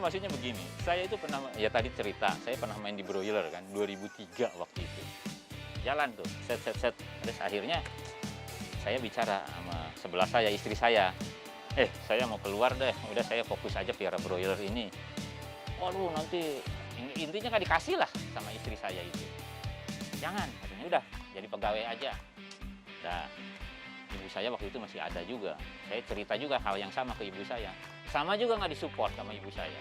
maksudnya begini, saya itu pernah, ya tadi cerita, saya pernah main di broiler kan, 2003 waktu itu. Jalan tuh, set. Terus akhirnya saya bicara sama sebelah saya, istri saya. Saya mau keluar deh, udah saya fokus aja pelihara broiler ini. Waduh, nanti intinya nggak dikasih lah sama istri saya itu. Jangan, katanya udah jadi pegawai aja. Nah, ibu saya waktu itu masih ada juga. Saya cerita juga hal yang sama ke ibu saya. Sama juga nggak disupport sama ibu saya.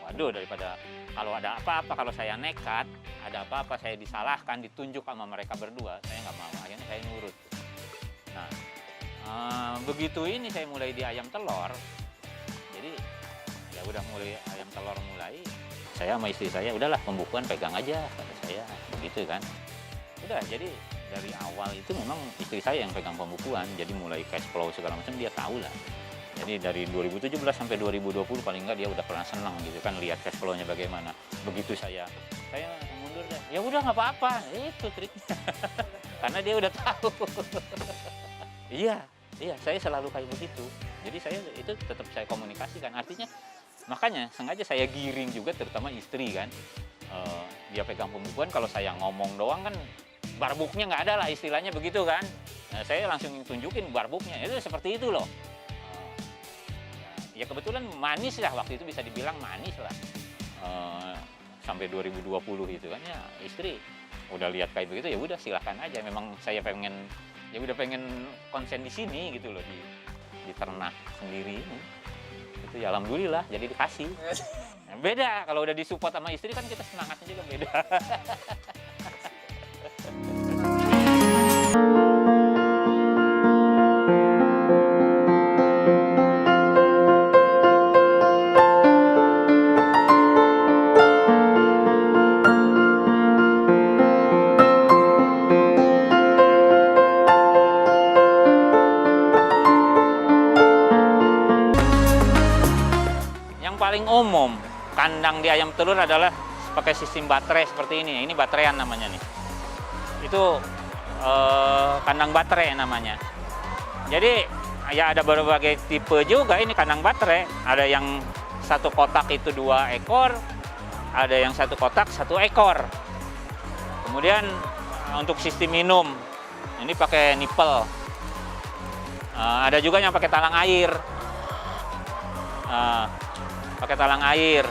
Waduh, daripada kalau ada apa-apa, kalau saya nekat, ada apa-apa saya disalahkan, ditunjuk sama mereka berdua, saya nggak mau. Akhirnya saya nurut. Nah, begitu ini saya mulai di ayam telur. Jadi ya udah mulai ayam telur mulai. Saya sama istri saya, udahlah pembukuan pegang aja, kata saya, begitu kan. Udah, jadi dari awal itu memang istri saya yang pegang pembukuan, jadi mulai cash flow segala macam dia tahu lah. Jadi dari 2017 sampai 2020 paling nggak dia udah pernah senang gitu kan, lihat cash flow-nya bagaimana. Begitu saya mundur deh, ya udah nggak apa-apa, itu triknya. Karena dia udah tahu. Iya, saya selalu kayak begitu. Jadi saya itu tetap saya komunikasikan, artinya makanya sengaja saya giring juga, terutama istri kan. Dia pegang pembukuan, kalau saya ngomong doang kan barbuknya nggak ada lah, istilahnya begitu kan. Nah, saya langsung tunjukin barbuknya, itu seperti itu loh. Ya kebetulan manis lah, waktu itu bisa dibilang manis lah. Sampai 2020 itu kan, ya istri udah lihat kayak begitu, ya udah silahkan aja. Memang saya pengen konsen di sini gitu loh, di ternak sendiri ini. Itu ya alhamdulillah jadi dikasih. Nah, beda kalau udah disupport sama istri kan, kita semangatnya juga beda. Yang paling umum kandang di ayam telur adalah pakai sistem baterai seperti ini. Ini bateraian namanya nih. Itu kandang baterai namanya. Jadi ya ada berbagai tipe juga ini kandang baterai. Ada yang satu kotak itu 2 ekor, ada yang satu kotak 1 ekor. Kemudian untuk sistem minum ini pakai nipple. Ada juga yang pakai talang air. Pakai talang air.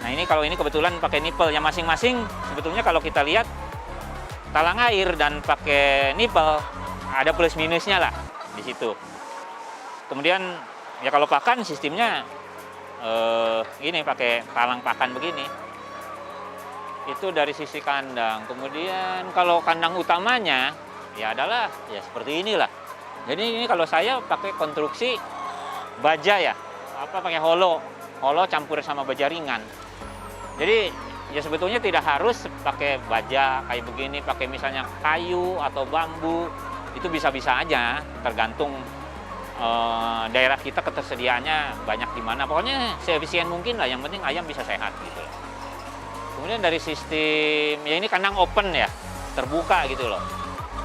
Nah ini kalau ini kebetulan pakai nipple, yang masing-masing sebetulnya kalau kita lihat talang air dan pakai nipple ada plus minusnya lah di situ. Kemudian ya kalau pakan sistemnya ini pakai talang pakan begini. Itu dari sisi kandang. Kemudian kalau kandang utamanya ya adalah ya seperti inilah. Jadi ini kalau saya pakai konstruksi baja ya. Pakai holo campur sama baja ringan. Jadi ya sebetulnya tidak harus pakai baja kayak begini, pakai misalnya kayu atau bambu, itu bisa-bisa aja, tergantung daerah kita ketersediaannya banyak di mana. Pokoknya seefisien mungkin lah, yang penting ayam bisa sehat gitu loh. Kemudian dari sistem, ya ini kandang open ya, terbuka gitu loh.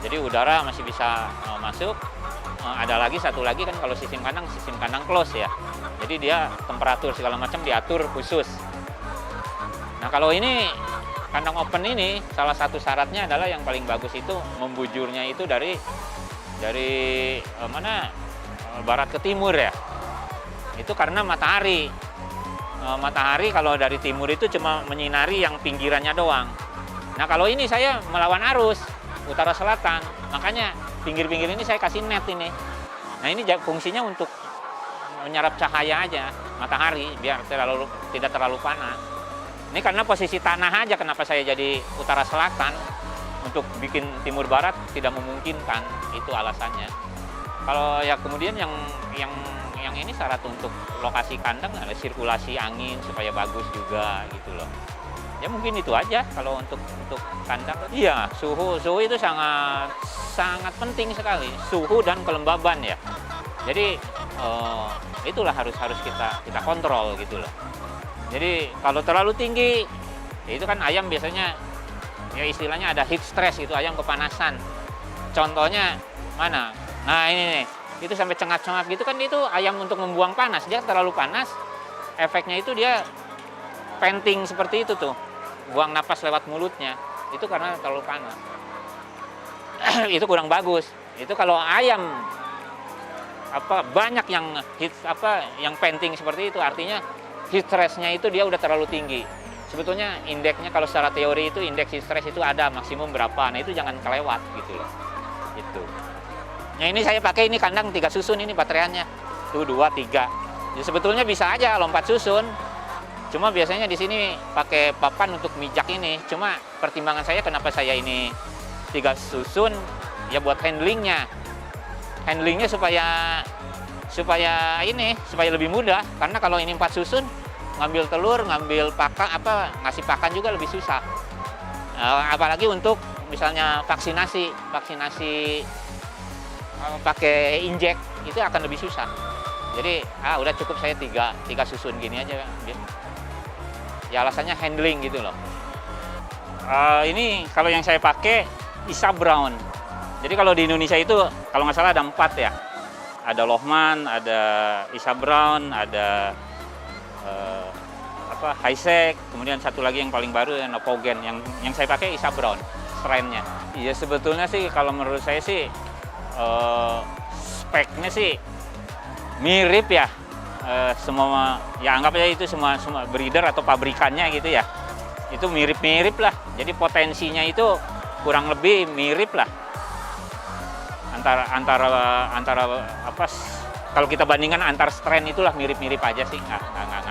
Jadi udara masih bisa masuk. Ada lagi satu lagi kan kalau sistem kandang close ya. Jadi dia temperatur segala macam diatur khusus. Nah kalau ini kandang open ini salah satu syaratnya adalah yang paling bagus itu membujurnya itu dari mana barat ke timur ya. Itu karena matahari. Matahari kalau dari timur itu cuma menyinari yang pinggirannya doang. Nah kalau ini saya melawan arus utara selatan, makanya pinggir-pinggir ini saya kasih net ini. Nah ini fungsinya untuk menyerap cahaya aja matahari biar tidak terlalu panas. Ini karena posisi tanah aja kenapa saya jadi utara selatan, untuk bikin timur barat tidak memungkinkan, itu alasannya. Kalau ya kemudian yang ini syarat untuk lokasi kandang ada sirkulasi angin supaya bagus juga gitu loh. Ya mungkin itu aja kalau untuk kandang. Iya, suhu itu sangat penting sekali, suhu dan kelembaban ya. Jadi itulah harus kita kontrol gitu loh. Jadi kalau terlalu tinggi, ya itu kan ayam biasanya ya istilahnya ada heat stress gitu, ayam kepanasan. Contohnya mana? Nah ini nih, itu sampai cengat-cengat gitu kan, itu ayam untuk membuang panas, dia terlalu panas, efeknya itu dia panting seperti itu tuh, buang napas lewat mulutnya, itu karena terlalu panas. Itu kurang bagus. Itu kalau ayam banyak yang yang panting seperti itu, artinya heat stress-nya itu dia udah terlalu tinggi. Sebetulnya indeksnya kalau secara teori itu indeks heat stress itu ada maksimum berapa. Nah, itu jangan kelewat gitu loh. Itu. Nah, ini saya pakai ini kandang 3 susun ini baterainya. Tuh 2, 3. Ya, sebetulnya bisa aja lompat susun. Cuma biasanya di sini pakai papan untuk mijak ini. Cuma pertimbangan saya kenapa saya ini 3 susun ya buat handlingnya. Handlingnya supaya lebih mudah. Karena kalau ini 4 susun, ngambil telur, ngambil pakan ngasih pakan juga lebih susah. Apalagi untuk misalnya vaksinasi pakai injek itu akan lebih susah. Jadi udah cukup saya 3 susun gini aja. Ya alasannya handling gitu loh. Ini kalau yang saya pakai Isa Brown. Jadi kalau di Indonesia itu kalau nggak salah ada 4 ya. Ada Lohman, ada Isa Brown, ada Highsec, kemudian satu lagi yang paling baru yang Nopogen. Yang saya pakai Isa Brown strain-nya. Iya sebetulnya sih kalau menurut saya sih speknya sih mirip ya. Semua ya anggap aja itu semua breeder atau pabrikannya gitu ya. Itu mirip-mirip lah. Jadi potensinya itu kurang lebih mirip lah. Antara kalau kita bandingkan antar strain itulah mirip-mirip aja sih, nggak